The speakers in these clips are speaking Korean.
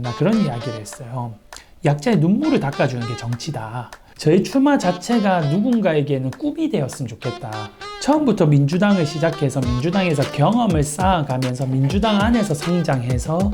않나 그런 이야기를 했어요. 약자의 눈물을 닦아주는 게 정치다. 저의 출마 자체가 누군가에게는 꿈이 되었으면 좋겠다. 처음부터 민주당을 시작해서 민주당에서 경험을 쌓아가면서 민주당 안에서 성장해서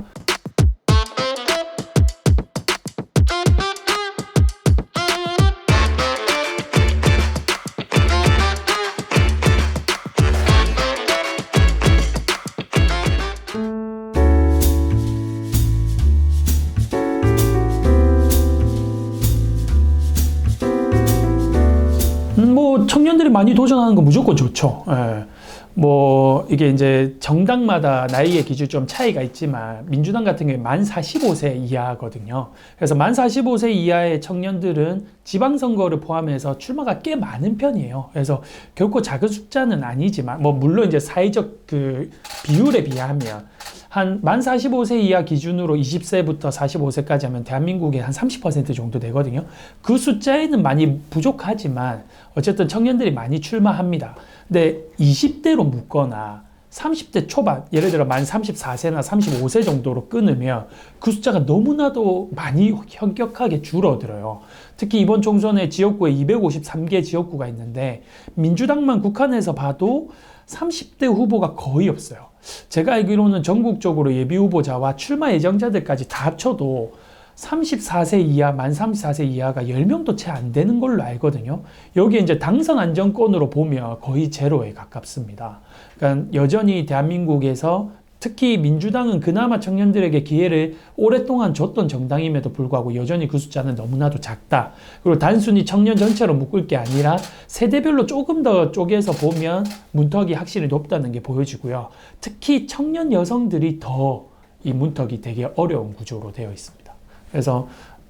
뭐 청년들이 많이 도전하는 건 무조건 좋죠. 예. 뭐 이게 이제 정당마다 나이의 기준 좀 차이가 있지만 민주당 같은 경우에 만 45세 이하거든요. 그래서 만 45세 이하의 청년들은 지방선거를 포함해서 출마가 꽤 많은 편이에요. 그래서 결코 작은 숫자는 아니지만 뭐 물론 이제 사회적 그 비율에 비하면 한 만 45세 이하 기준으로 20세부터 45세까지 하면 대한민국에 한 30% 정도 되거든요. 그 숫자에는 많이 부족하지만 어쨌든 청년들이 많이 출마합니다. 근데 20대로 묶거나 30대 초반, 예를 들어 만 34세나 35세 정도로 끊으면 그 숫자가 너무나도 많이 현격하게 줄어들어요. 특히 이번 총선에 지역구에 253개 지역구가 있는데 민주당만 국한해서 봐도 30대 후보가 거의 없어요. 제가 알기로는 전국적으로 예비 후보자와 출마 예정자들까지 다 합쳐도 34세 이하, 만 34세 이하가 10명도 채 안 되는 걸로 알거든요. 여기에 이제 당선 안정권으로 보면 거의 제로에 가깝습니다. 그러니까 여전히 대한민국에서 특히 민주당은 그나마 청년들에게 기회를 오랫동안 줬던 정당임에도 불구하고 여전히 그 숫자는 너무나도 작다. 그리고 단순히 청년 전체로 묶을 게 아니라 세대별로 조금 더 쪼개서 보면 문턱이 확실히 높다는 게 보여지고요. 특히 청년 여성들이 더 이 문턱이 되게 어려운 구조로 되어 있습니다. 그래서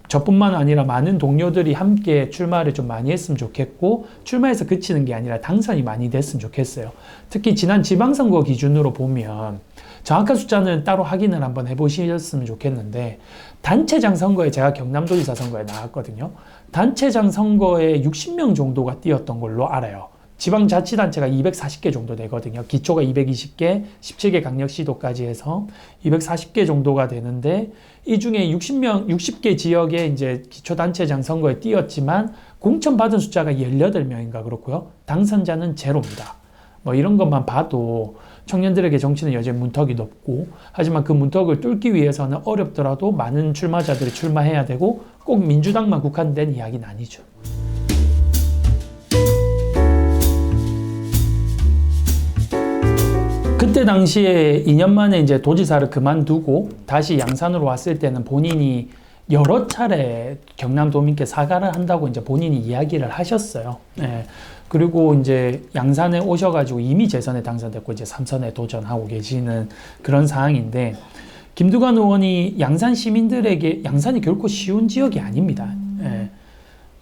저뿐만 아니라 많은 동료들이 함께 출마를 좀 많이 했으면 좋겠고 출마해서 그치는 게 아니라 당선이 많이 됐으면 좋겠어요. 특히 지난 지방선거 기준으로 보면 정확한 숫자는 따로 확인을 한번 해보셨으면 좋겠는데 단체장 선거에 제가 경남도지사 선거에 나왔거든요. 단체장 선거에 60명 정도가 뛰었던 걸로 알아요. 지방자치단체가 240개 정도 되거든요. 기초가 220개, 17개 강력시도까지 해서 240개 정도가 되는데 이 중에 60개 지역에 이제 기초단체장 선거에 뛰었지만 공천받은 숫자가 18명인가 그렇고요. 당선자는 제로입니다. 뭐 이런 것만 봐도 청년들에게 정치는 여전히 문턱이 높고 하지만 그 문턱을 뚫기 위해서는 어렵더라도 많은 출마자들이 출마해야 되고 꼭 민주당만 국한된 이야기는 아니죠. 그때 당시에 2년 만에 이제 도지사를 그만두고 다시 양산으로 왔을 때는 본인이 여러 차례 경남도민께 사과를 한다고 이제 본인이 이야기를 하셨어요. 네. 그리고 이제 양산에 오셔가지고 이미 재선에 당선됐고 이제 3선에 도전하고 계시는 그런 상황인데 김두관 의원이 양산 시민들에게 양산이 결코 쉬운 지역이 아닙니다. 네.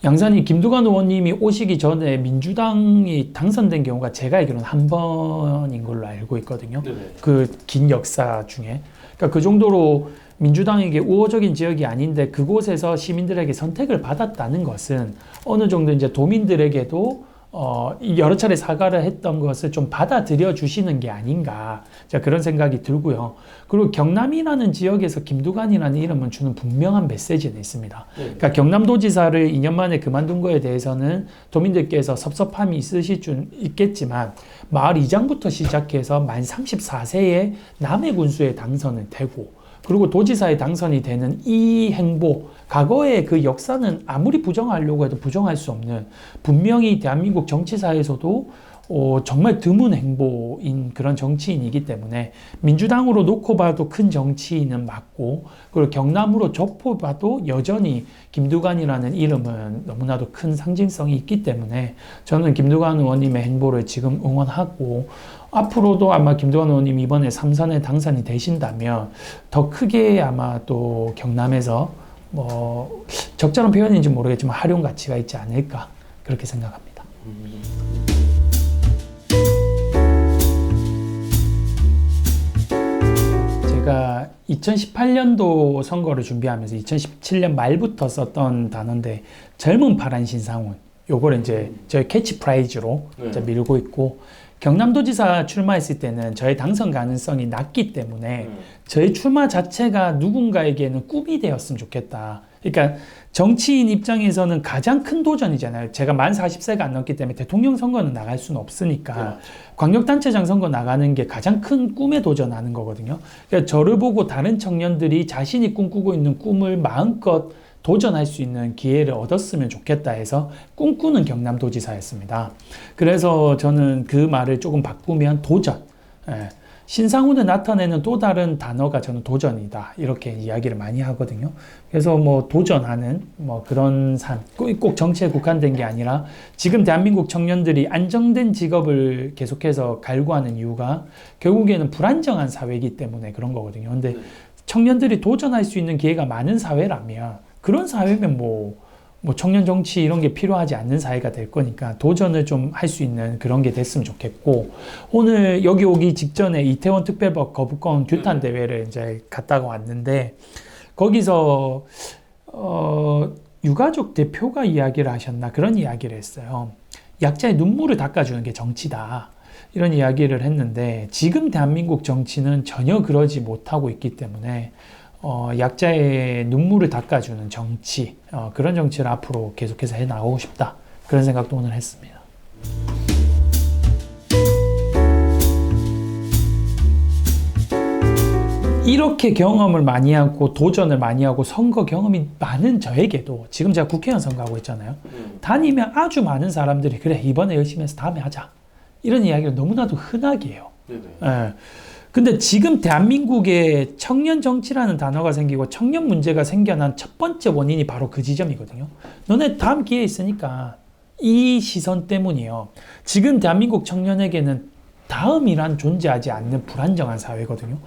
양산이 김두관 의원님이 오시기 전에 민주당이 당선된 경우가 제가 알기로는 한 번인 걸로 알고 있거든요. 그 긴 역사 중에. 그러니까 그 정도로 민주당에게 우호적인 지역이 아닌데 그곳에서 시민들에게 선택을 받았다는 것은 어느 정도 이제 도민들에게도 여러 차례 사과를 했던 것을 좀 받아들여 주시는 게 아닌가 그런 생각이 들고요. 그리고 경남이라는 지역에서 김두관이라는 이름은 주는 분명한 메시지는 있습니다. 그러니까 경남도지사를 2년 만에 그만둔 거에 대해서는 도민들께서 섭섭함이 있겠지만 마을 이장부터 시작해서 만 34세에 남해 군수에 당선은 되고 그리고 도지사에 당선이 되는 이 행보, 과거의 그 역사는 아무리 부정하려고 해도 부정할 수 없는 분명히 대한민국 정치사에서도 정말 드문 행보인 그런 정치인이기 때문에 민주당으로 놓고 봐도 큰 정치인은 맞고 그리고 경남으로 접어 봐도 여전히 김두관이라는 이름은 너무나도 큰 상징성이 있기 때문에 저는 김두관 의원님의 행보를 지금 응원하고 앞으로도 아마 김두관 의원님 이번에 3선에 당선이 되신다면 더 크게 아마 또 경남에서 뭐 적절한 표현인지 모르겠지만 활용 가치가 있지 않을까 그렇게 생각합니다. 제가 2018년도 선거를 준비하면서 2017년 말부터 썼던 단어인데 젊은 파란 신상훈 요걸 이제 저희 캐치프라이즈로 이제 밀고 있고 경남도지사 출마했을 때는 저의 당선 가능성이 낮기 때문에 저의 출마 자체가 누군가에게는 꿈이 되었으면 좋겠다. 그러니까 정치인 입장에서는 가장 큰 도전이잖아요. 제가 만 40세가 안 넘기 때문에 대통령 선거는 나갈 수는 없으니까 광역단체장 선거 나가는 게 가장 큰 꿈에 도전하는 거거든요. 그러니까 저를 보고 다른 청년들이 자신이 꿈꾸고 있는 꿈을 마음껏 도전할 수 있는 기회를 얻었으면 좋겠다 해서 꿈꾸는 경남도지사였습니다. 그래서 저는 그 말을 조금 바꾸면 도전. 예. 신상훈을 나타내는 또 다른 단어가 저는 도전이다. 이렇게 이야기를 많이 하거든요. 그래서 뭐 도전하는 뭐 그런 삶, 꼭 정치에 국한된 게 아니라 지금 대한민국 청년들이 안정된 직업을 계속해서 갈구하는 이유가 결국에는 불안정한 사회이기 때문에 그런 거거든요. 근데 청년들이 도전할 수 있는 기회가 많은 사회라면 그런 사회면 뭐 청년 정치 이런 게 필요하지 않는 사회가 될 거니까 도전을 좀 할 수 있는 그런 게 됐으면 좋겠고, 오늘 여기 오기 직전에 이태원 특별법 거부권 규탄 대회를 이제 갔다가 왔는데 거기서 유가족 대표가 이야기를 하셨나 그런 이야기를 했어요. 약자의 눈물을 닦아주는 게 정치다. 이런 이야기를 했는데 지금 대한민국 정치는 전혀 그러지 못하고 있기 때문에 약자의 눈물을 닦아주는 정치, 그런 정치를 앞으로 계속해서 해 나가고 싶다. 그런 생각도 오늘 했습니다. 이렇게 경험을 많이 하고 도전을 많이 하고 선거 경험이 많은 저에게도 지금 제가 국회의원 선거하고 있잖아요. 다니면 아주 많은 사람들이 그래 이번에 열심히 해서 다음에 하자. 이런 이야기를 너무나도 흔하게 해요. 예. 근데 지금 대한민국에 청년 정치라는 단어가 생기고 청년 문제가 생겨난 첫 번째 원인이 바로 그 지점이거든요. 너네 다음 기회 있으니까 이 시선 때문이에요. 지금 대한민국 청년에게는 다음이란 존재하지 않는 불안정한 사회거든요.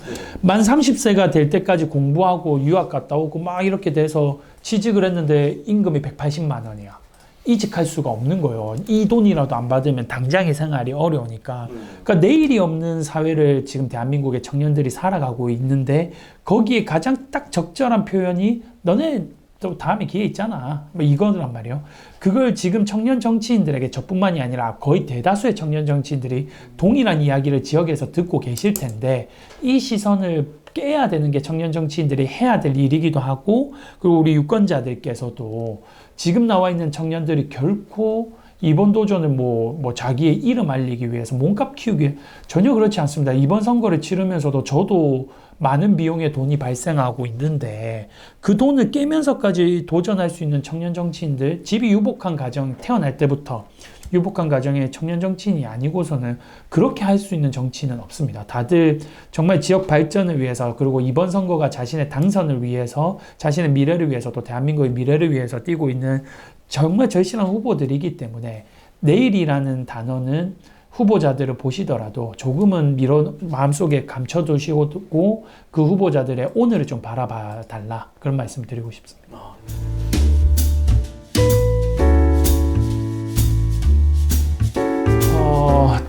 만 30세가 될 때까지 공부하고 유학 갔다 오고 막 이렇게 돼서 취직을 했는데 임금이 180만 원이야. 이직할 수가 없는 거예요. 이 돈이라도 안 받으면 당장의 생활이 어려우니까. 그러니까 내일이 없는 사회를 지금 대한민국의 청년들이 살아가고 있는데 거기에 가장 딱 적절한 표현이 너네 또 다음에 기회 있잖아. 뭐 이거란 말이에요. 그걸 지금 청년 정치인들에게 저뿐만이 아니라 거의 대다수의 청년 정치인들이 동일한 이야기를 지역에서 듣고 계실 텐데 이 시선을 깨야 되는 게 청년 정치인들이 해야 될 일이기도 하고, 그리고 우리 유권자들께서도 지금 나와 있는 청년들이 결코 이번 도전을 뭐 자기의 이름 알리기 위해서 몸값 키우기 위해 전혀 그렇지 않습니다. 이번 선거를 치르면서도 저도 많은 비용의 돈이 발생하고 있는데 그 돈을 깨면서까지 도전할 수 있는 청년 정치인들, 집이 유복한 가정, 태어날 때부터 유복한 가정의 청년 정치인이 아니고서는 그렇게 할 수 있는 정치인은 없습니다. 다들 정말 지역 발전을 위해서, 그리고 이번 선거가 자신의 당선을 위해서, 자신의 미래를 위해서, 또 대한민국의 미래를 위해서 뛰고 있는 정말 절실한 후보들이기 때문에 내일이라는 단어는 후보자들을 보시더라도 조금은 마음속에 감춰두시고 그 후보자들의 오늘을 좀 바라봐 달라, 그런 말씀 드리고 싶습니다.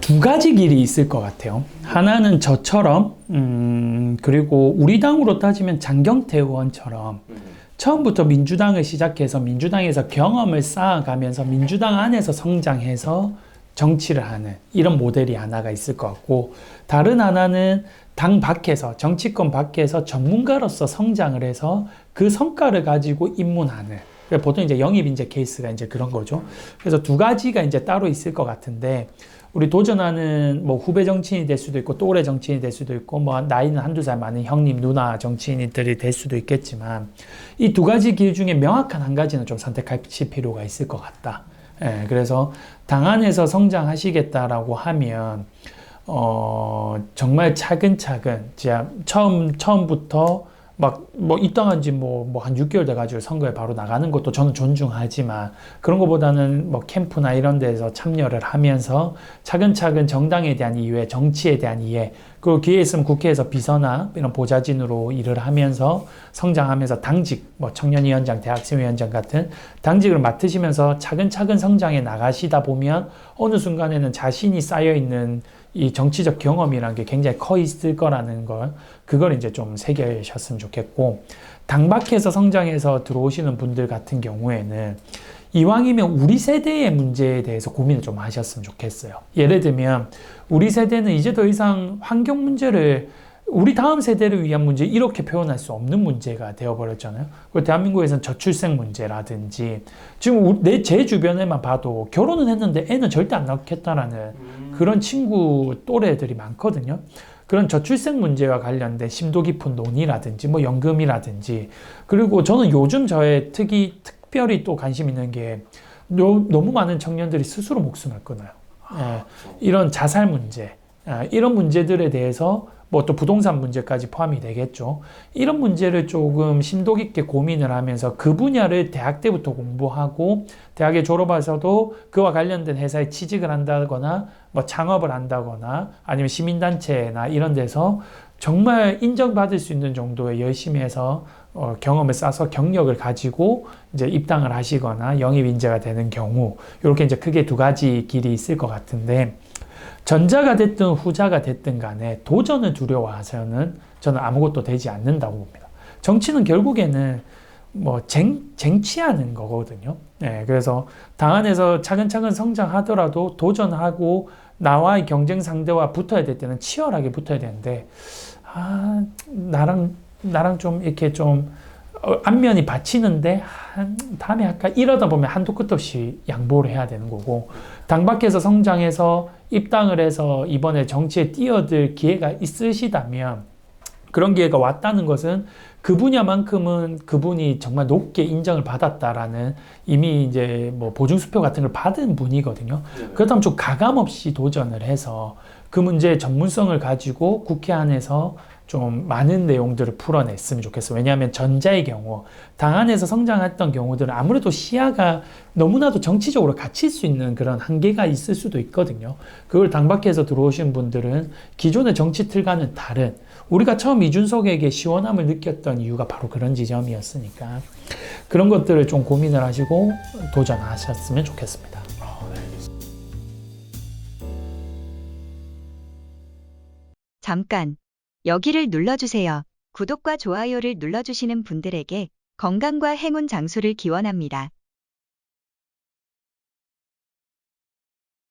두 가지 길이 있을 것 같아요. 하나는 저처럼 그리고 우리 당으로 따지면 장경태 의원처럼 처음부터 민주당을 시작해서 민주당에서 경험을 쌓아가면서 민주당 안에서 성장해서 정치를 하는 이런 모델이 하나가 있을 것 같고, 다른 하나는 당 밖에서, 정치권 밖에서 전문가로서 성장을 해서 그 성과를 가지고 입문하는, 보통 이제 영입인재 케이스가 이제 그런 거죠. 그래서 두 가지가 이제 따로 있을 것 같은데, 우리 도전하는 뭐 후배 정치인이 될 수도 있고 또래 정치인이 될 수도 있고 뭐 나이는 한두 살 많은 형님 누나 정치인들이 될 수도 있겠지만 이 두 가지 길 중에 명확한 한 가지는 좀 선택하실 필요가 있을 것 같다. 예, 그래서 당 안에서 성장하시겠다라고 하면 정말 차근차근 진짜 처음부터 막 뭐 입당한 지 뭐 한 6개월 돼가지고 선거에 바로 나가는 것도 저는 존중하지만, 그런 것보다는 뭐 캠프나 이런 데서 참여를 하면서 차근차근 정당에 대한 이해, 정치에 대한 이해, 그리고 기회 있으면 국회에서 비서나 이런 보좌진으로 일을 하면서 성장하면서 당직, 뭐 청년위원장, 대학생위원장 같은 당직을 맡으시면서 차근차근 성장해 나가시다 보면 어느 순간에는 자신이 쌓여있는 이 정치적 경험이라는 게 굉장히 커 있을 거라는 걸, 그걸 이제 좀 새겨셨으면 좋겠고, 당 밖에서 성장해서 들어오시는 분들 같은 경우에는 이왕이면 우리 세대의 문제에 대해서 고민을 좀 하셨으면 좋겠어요. 예를 들면 우리 세대는 이제 더 이상 환경 문제를 우리 다음 세대를 위한 문제 이렇게 표현할 수 없는 문제가 되어버렸잖아요. 그리고 대한민국에서는 저출생 문제라든지 지금 제 주변에만 봐도 결혼은 했는데 애는 절대 안 낳겠다라는 그런 친구 또래들이 많거든요. 그런 저출생 문제와 관련된 심도 깊은 논의라든지 뭐 연금이라든지 그리고 저는 요즘 저의 특별히 또 관심 있는 게 너무 많은 청년들이 스스로 목숨을 끊어요. 이런 자살 문제, 이런 문제들에 대해서 뭐 또 부동산 문제까지 포함이 되겠죠. 이런 문제를 조금 심도 깊게 고민을 하면서 그 분야를 대학 때부터 공부하고 대학에 졸업해서도 그와 관련된 회사에 취직을 한다거나 뭐 창업을 한다거나 아니면 시민단체나 이런 데서 정말 인정받을 수 있는 정도의 열심히 해서 경험을 쌓아서 경력을 가지고 이제 입당을 하시거나 영입 인재가 되는 경우 이렇게 이제 크게 두 가지 길이 있을 것 같은데 전자가 됐든 후자가 됐든 간에 도전을 두려워해서는 저는 아무것도 되지 않는다고 봅니다. 정치는 결국에는 뭐 쟁취하는 거거든요. 그래서 당 안에서 차근차근 성장하더라도 도전하고 나와의 경쟁 상대와 붙어야 될 때는 치열하게 붙어야 되는데 나랑 좀 이렇게 좀 안면이 받치는데 다음에 할까 이러다 보면 한도 끝 없이 양보를 해야 되는 거고 당 밖에서 성장해서 입당을 해서 이번에 정치에 뛰어들 기회가 있으시다면 그런 기회가 왔다는 것은 그 분야만큼은 그분이 정말 높게 인정을 받았다라는 이미 이제 뭐 보증수표 같은 걸 받은 분이거든요. 그렇다면 좀 가감 없이 도전을 해서 그 문제의 전문성을 가지고 국회 안에서 좀 많은 내용들을 풀어냈으면 좋겠어요. 왜냐하면 전자의 경우 당 안에서 성장했던 경우들은 아무래도 시야가 너무나도 정치적으로 갇힐 수 있는 그런 한계가 있을 수도 있거든요. 그걸 당 밖에서 들어오신 분들은 기존의 정치 틀과는 다른 우리가 처음 이준석에게 시원함을 느꼈던 이유가 바로 그런 지점이었으니까 그런 것들을 좀 고민을 하시고 도전하셨으면 좋겠습니다. 잠깐 여기를 눌러주세요. 구독과 좋아요를 눌러주시는 분들에게 건강과 행운 장수를 기원합니다.